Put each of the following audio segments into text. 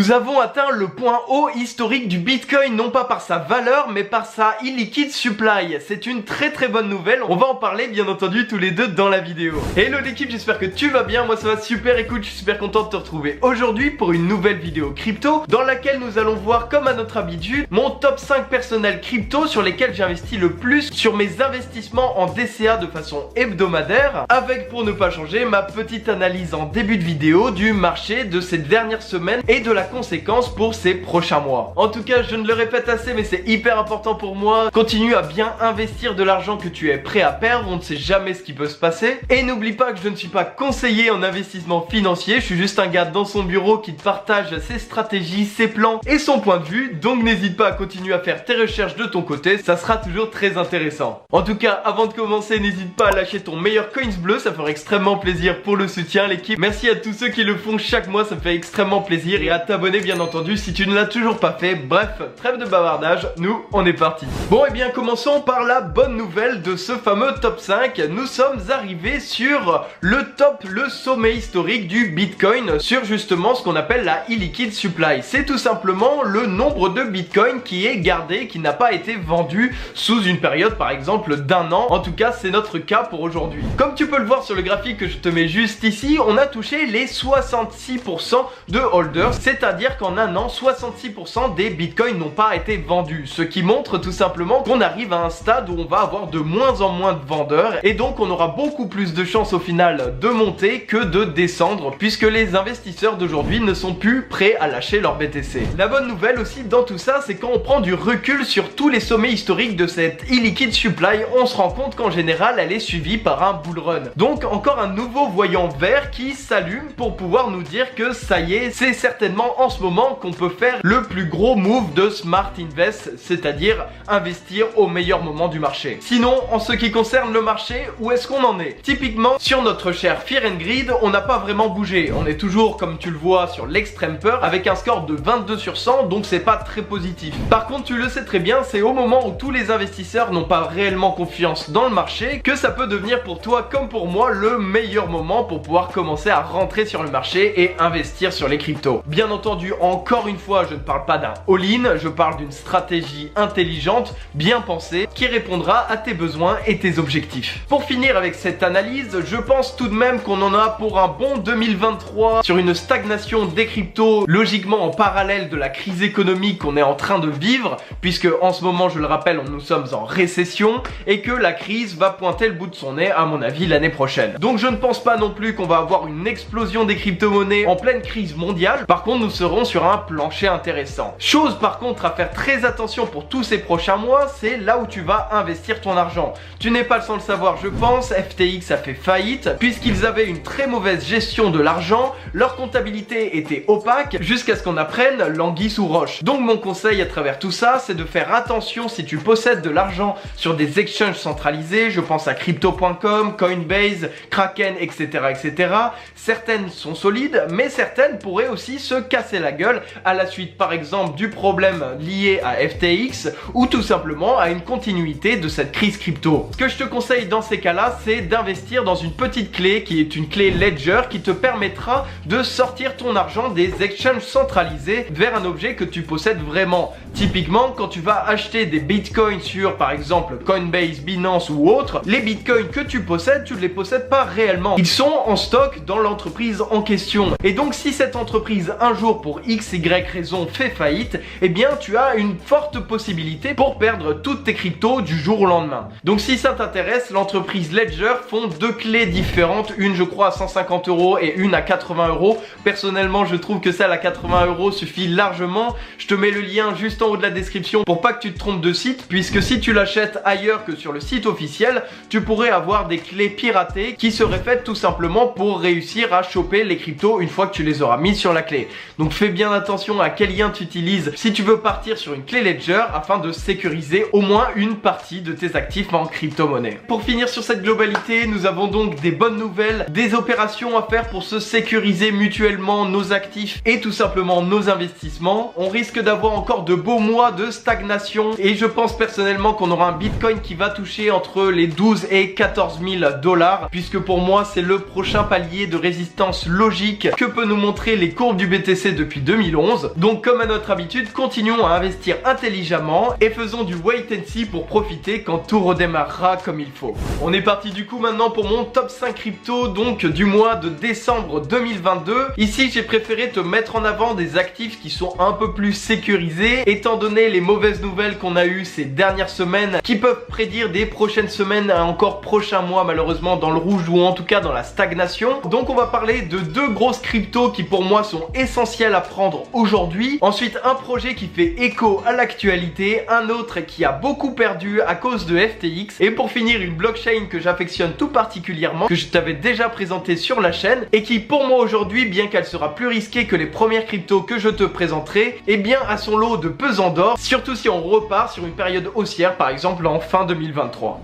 Nous avons atteint le point haut historique du Bitcoin, non pas par sa valeur, mais par sa illiquid supply. C'est une très bonne nouvelle, on va en parler bien entendu tous les deux dans la vidéo. Hello l'équipe, j'espère que tu vas bien, moi ça va super. Écoute, je suis super content de te retrouver aujourd'hui pour une nouvelle vidéo crypto, dans laquelle nous allons voir, comme à notre habitude, mon top 5 personnel crypto sur lesquels j'investis le plus sur mes investissements en DCA de façon hebdomadaire, avec, pour ne pas changer, ma petite analyse en début de vidéo du marché de ces dernières semaines et de la conséquence pour ces prochains mois. En tout cas, je ne le répète assez, mais c'est hyper important pour moi. Continue à bien investir de l'argent que tu es prêt à perdre, on ne sait jamais ce qui peut se passer. Et n'oublie pas que je ne suis pas conseiller en investissement financier, je suis juste un gars dans son bureau qui te partage ses stratégies, ses plans et son point de vue. Donc n'hésite pas à continuer à faire tes recherches de ton côté, ça sera toujours très intéressant. En tout cas, avant de commencer, n'hésite pas à lâcher ton meilleur coins bleu, ça ferait extrêmement plaisir pour le soutien l'équipe. Merci à tous ceux qui le font chaque mois, ça me fait extrêmement plaisir, et à t'abonner bien entendu si tu ne l'as toujours pas fait. Bref, trêve de bavardage, nous on est parti. Bon et bien commençons par la bonne nouvelle de ce fameux top 5. Nous sommes arrivés sur le top, le sommet historique du Bitcoin, sur justement ce qu'on appelle la illiquid supply. C'est tout simplement le nombre de Bitcoin qui est gardé, qui n'a pas été vendu sous une période par exemple d'un an. En tout cas c'est notre cas pour aujourd'hui. Comme tu peux le voir sur le graphique que je te mets juste ici, on a touché les 66% de holders, c'est-à-dire qu'en un an 66% des bitcoins n'ont pas été vendus, ce qui montre tout simplement qu'on arrive à un stade où on va avoir de moins en moins de vendeurs, et donc on aura beaucoup plus de chances au final de monter que de descendre, puisque les investisseurs d'aujourd'hui ne sont plus prêts à lâcher leur BTC. La bonne nouvelle aussi dans tout ça, c'est quand on prend du recul sur tous les sommets historiques de cette illiquid supply, on se rend compte qu'en général elle est suivie par un bull run. Donc encore un nouveau voyant vert qui s'allume pour pouvoir nous dire que ça y est, c'est certainement en ce moment qu'on peut faire le plus gros move de Smart Invest, c'est-à-dire investir au meilleur moment du marché. Sinon, en ce qui concerne le marché, où est-ce qu'on en est? Typiquement, sur notre cher Fear and Greed, on n'a pas vraiment bougé. On est toujours, comme tu le vois, sur l'extrême peur, avec un score de 22 sur 100, donc c'est pas très positif. Par contre, tu le sais très bien, c'est au moment où tous les investisseurs n'ont pas réellement confiance dans le marché que ça peut devenir pour toi comme pour moi le meilleur moment pour pouvoir commencer à rentrer sur le marché et investir sur les cryptos. Bien entendu, encore une fois, je ne parle pas d'un all-in, je parle d'une stratégie intelligente, bien pensée, qui répondra à tes besoins et tes objectifs. Pour finir avec cette analyse, je pense tout de même qu'on en a pour un bon 2023 sur une stagnation des cryptos, logiquement en parallèle de la crise économique qu'on est en train de vivre, puisque en ce moment, je le rappelle, nous sommes en récession et que la crise va pointer le bout de son nez, à mon avis, l'année prochaine. Donc je ne pense pas non plus qu'on va avoir une explosion des crypto-monnaies en pleine crise mondiale. Par contre, nous serons sur un plancher intéressant. Chose par contre à faire très attention pour tous ces prochains mois, c'est là où tu vas investir ton argent. Tu n'es pas le seul à le savoir, je pense, FTX a fait faillite puisqu'ils avaient une très mauvaise gestion de l'argent, leur comptabilité était opaque jusqu'à ce qu'on apprenne l'anguille sous roche. Donc mon conseil à travers tout ça, c'est de faire attention si tu possèdes de l'argent sur des exchanges centralisés, je pense à crypto.com, Coinbase, Kraken, etc. etc. Certaines sont solides, mais certaines pourraient aussi se casser la gueule à la suite par exemple du problème lié à FTX ou tout simplement à une continuité de cette crise crypto. Ce que je te conseille dans ces cas-là, c'est d'investir dans une petite clé qui est une clé Ledger qui te permettra de sortir ton argent des exchanges centralisés vers un objet que tu possèdes vraiment. Typiquement, quand tu vas acheter des bitcoins sur par exemple Coinbase, Binance ou autre, les bitcoins que tu possèdes, tu ne les possèdes pas réellement. Ils sont en stock dans l'entreprise en question. Et donc si cette entreprise un jour pour X, Y raison fait faillite, eh bien tu as une forte possibilité pour perdre toutes tes cryptos du jour au lendemain. Donc si ça t'intéresse, l'entreprise Ledger font deux clés différentes, une je crois à 150 € et une à 80 €. Personnellement je trouve que celle à 80 € suffit largement. Je te mets le lien juste en haut de la description pour pas que tu te trompes de site, puisque si tu l'achètes ailleurs que sur le site officiel, tu pourrais avoir des clés piratées qui seraient faites tout simplement pour réussir à choper les cryptos une fois que tu les auras mises sur la clé. Donc fais bien attention à quel lien tu utilises si tu veux partir sur une clé Ledger afin de sécuriser au moins une partie de tes actifs en crypto-monnaie. Pour finir sur cette globalité, nous avons donc des bonnes nouvelles, des opérations à faire pour se sécuriser mutuellement nos actifs et tout simplement nos investissements. On risque d'avoir encore de beaux nouveau mois de stagnation et je pense personnellement qu'on aura un Bitcoin qui va toucher entre les 12 et 14 000 $, puisque pour moi c'est le prochain palier de résistance logique que peut nous montrer les courbes du BTC depuis 2011. Donc comme à notre habitude, continuons à investir intelligemment et faisons du wait and see pour profiter quand tout redémarrera comme il faut. On est parti du coup maintenant pour mon top 5 crypto donc du mois de décembre 2022. Ici j'ai préféré te mettre en avant des actifs qui sont un peu plus sécurisés étant donné les mauvaises nouvelles qu'on a eues ces dernières semaines qui peuvent prédire des prochaines semaines à encore prochains mois malheureusement dans le rouge ou en tout cas dans la stagnation. Donc on va parler de deux grosses cryptos qui pour moi sont essentielles à prendre aujourd'hui. Ensuite un projet qui fait écho à l'actualité, un autre qui a beaucoup perdu à cause de FTX et pour finir une blockchain que j'affectionne tout particulièrement, que je t'avais déjà présenté sur la chaîne et qui pour moi aujourd'hui, bien qu'elle sera plus risquée que les premières cryptos que je te présenterai, eh bien a son lot de pesant d'or, surtout si on repart sur une période haussière par exemple en fin 2023.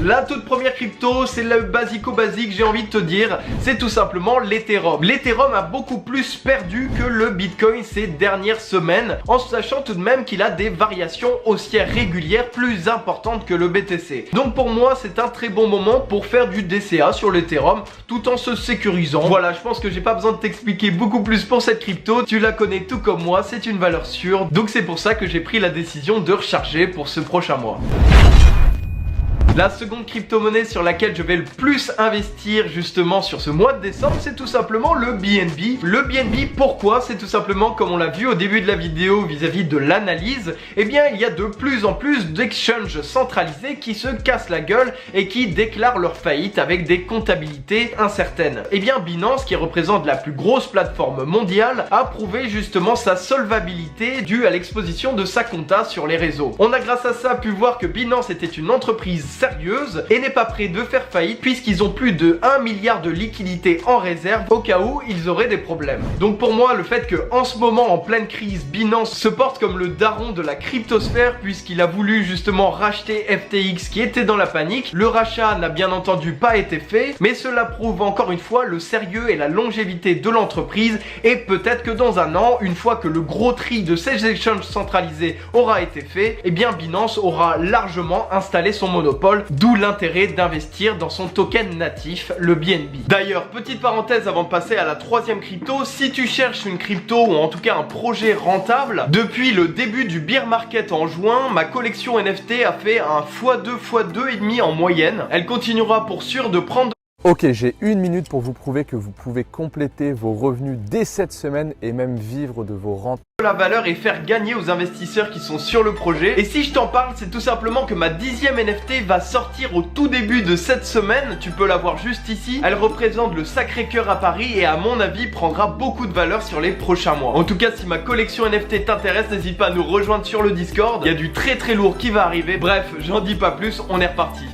La toute première crypto, c'est le basico-basique, j'ai envie de te dire, c'est tout simplement l'Ethereum. L'Ethereum a beaucoup plus perdu que le Bitcoin ces dernières semaines, en sachant tout de même qu'il a des variations haussières régulières plus importantes que le BTC. Donc pour moi, c'est un très bon moment pour faire du DCA sur l'Ethereum, tout en se sécurisant. Voilà, je pense que j'ai pas besoin de t'expliquer beaucoup plus pour cette crypto, tu la connais tout comme moi, c'est une valeur sûre, donc c'est pour ça que j'ai pris la décision de recharger pour ce prochain mois. La seconde crypto-monnaie sur laquelle je vais le plus investir justement sur ce mois de décembre, c'est tout simplement le BNB. Le BNB, pourquoi? C'est tout simplement comme on l'a vu au début de la vidéo vis-à-vis de l'analyse, eh bien il y a de plus en plus d'exchanges centralisés qui se cassent la gueule et qui déclarent leur faillite avec des comptabilités incertaines. Eh bien Binance, qui représente la plus grosse plateforme mondiale, a prouvé justement sa solvabilité due à l'exposition de sa compta sur les réseaux. On a grâce à ça pu voir que Binance était une entreprise sérieuse et n'est pas prêt de faire faillite puisqu'ils ont plus de 1 milliard de liquidités en réserve au cas où ils auraient des problèmes. Donc pour moi, le fait que en ce moment en pleine crise, Binance se porte comme le daron de la cryptosphère puisqu'il a voulu justement racheter FTX qui était dans la panique. Le rachat n'a bien entendu pas été fait, mais cela prouve encore une fois le sérieux et la longévité de l'entreprise et peut-être que dans un an, une fois que le gros tri de ces échanges centralisés aura été fait, eh bien Binance aura largement installé son monopole. D'où l'intérêt d'investir dans son token natif, le BNB. D'ailleurs, petite parenthèse avant de passer à la troisième crypto, si tu cherches une crypto ou en tout cas un projet rentable, depuis le début du bear market en juin, ma collection NFT a fait un x2, x2,5 en moyenne. Elle continuera pour sûr de prendre... Ok, j'ai une minute pour vous prouver que vous pouvez compléter vos revenus dès cette semaine et même vivre de vos rentes. La valeur et faire gagner aux investisseurs qui sont sur le projet. Et si je t'en parle, c'est tout simplement que ma 10e NFT va sortir au tout début de cette semaine. Tu peux la voir juste ici. Elle représente le Sacré-Cœur à Paris et à mon avis prendra beaucoup de valeur sur les prochains mois. En tout cas, si ma collection NFT t'intéresse, n'hésite pas à nous rejoindre sur le Discord. Il y a du très lourd qui va arriver. Bref, j'en dis pas plus, on est reparti.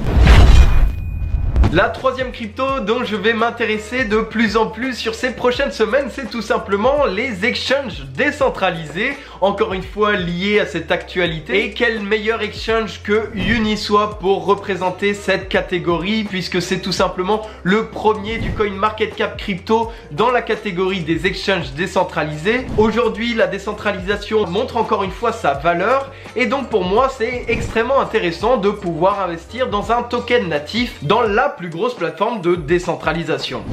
La troisième crypto dont je vais m'intéresser de plus en plus sur ces prochaines semaines, c'est tout simplement les exchanges décentralisés, encore une fois liés à cette actualité. Et quel meilleur exchange que Uniswap pour représenter cette catégorie, puisque c'est tout simplement le premier du CoinMarketCap crypto dans la catégorie des exchanges décentralisés. Aujourd'hui, la décentralisation montre encore une fois sa valeur, et donc pour moi, c'est extrêmement intéressant de pouvoir investir dans un token natif dans la plus grosse plateforme de décentralisation.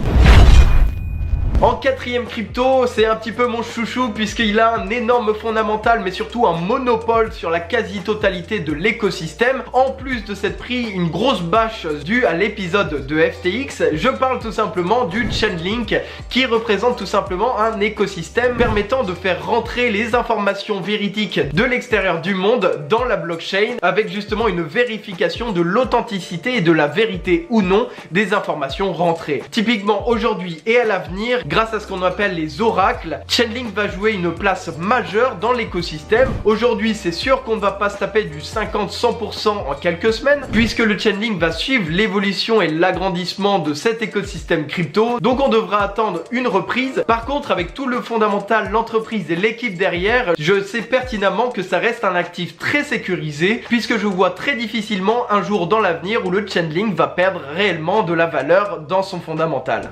En quatrième crypto, c'est un petit peu mon chouchou puisqu'il a un énorme fondamental mais surtout un monopole sur la quasi-totalité de l'écosystème. En plus de s'être pris une grosse bâche due à l'épisode de FTX, je parle tout simplement du Chainlink qui représente tout simplement un écosystème permettant de faire rentrer les informations véridiques de l'extérieur du monde dans la blockchain avec justement une vérification de l'authenticité et de la vérité ou non des informations rentrées. Typiquement aujourd'hui et à l'avenir, grâce à ce qu'on appelle les oracles, Chainlink va jouer une place majeure dans l'écosystème. Aujourd'hui, c'est sûr qu'on ne va pas se taper du 50-100% en quelques semaines, puisque le Chainlink va suivre l'évolution et l'agrandissement de cet écosystème crypto. Donc on devra attendre une reprise. Par contre, avec tout le fondamental, l'entreprise et l'équipe derrière, je sais pertinemment que ça reste un actif très sécurisé, puisque je vois très difficilement un jour dans l'avenir où le Chainlink va perdre réellement de la valeur dans son fondamental.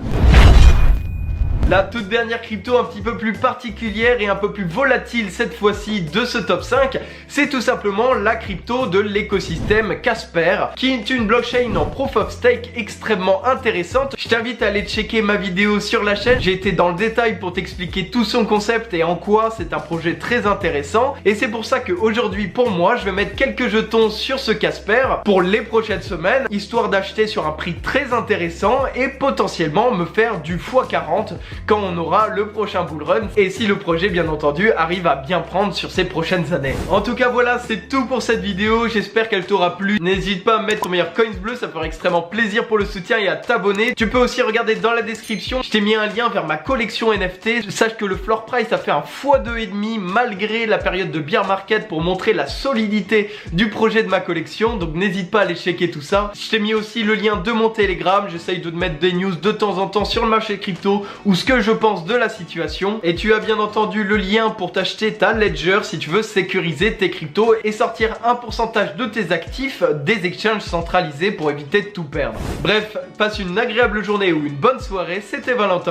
La toute dernière crypto un petit peu plus particulière et un peu plus volatile cette fois-ci de ce top 5, c'est tout simplement la crypto de l'écosystème Casper, qui est une blockchain en proof of stake extrêmement intéressante. Je t'invite à aller checker ma vidéo sur la chaîne, j'ai été dans le détail pour t'expliquer tout son concept et en quoi c'est un projet très intéressant. Et c'est pour ça qu'aujourd'hui pour moi, je vais mettre quelques jetons sur ce Casper pour les prochaines semaines, histoire d'acheter sur un prix très intéressant et potentiellement me faire du x40 quand on aura le prochain bull run et si le projet bien entendu arrive à bien prendre sur ces prochaines années. En tout cas voilà, c'est tout pour cette vidéo, j'espère qu'elle t'aura plu. N'hésite pas à mettre ton meilleur coins bleu, ça ferait extrêmement plaisir pour le soutien et à t'abonner. Tu peux aussi regarder dans la description, je t'ai mis un lien vers ma collection NFT. Sache que le floor price a fait un x2,5 malgré la période de bear market pour montrer la solidité du projet de ma collection, donc n'hésite pas à aller checker tout ça. Je t'ai mis aussi le lien de mon Telegram, j'essaye de te mettre des news de temps en temps sur le marché crypto ou ce que je pense de la situation. Et tu as bien entendu le lien pour t'acheter ta Ledger si tu veux sécuriser tes cryptos et sortir un pourcentage de tes actifs des exchanges centralisés pour éviter de tout perdre. Bref, passe une agréable journée ou une bonne soirée, c'était Valentin.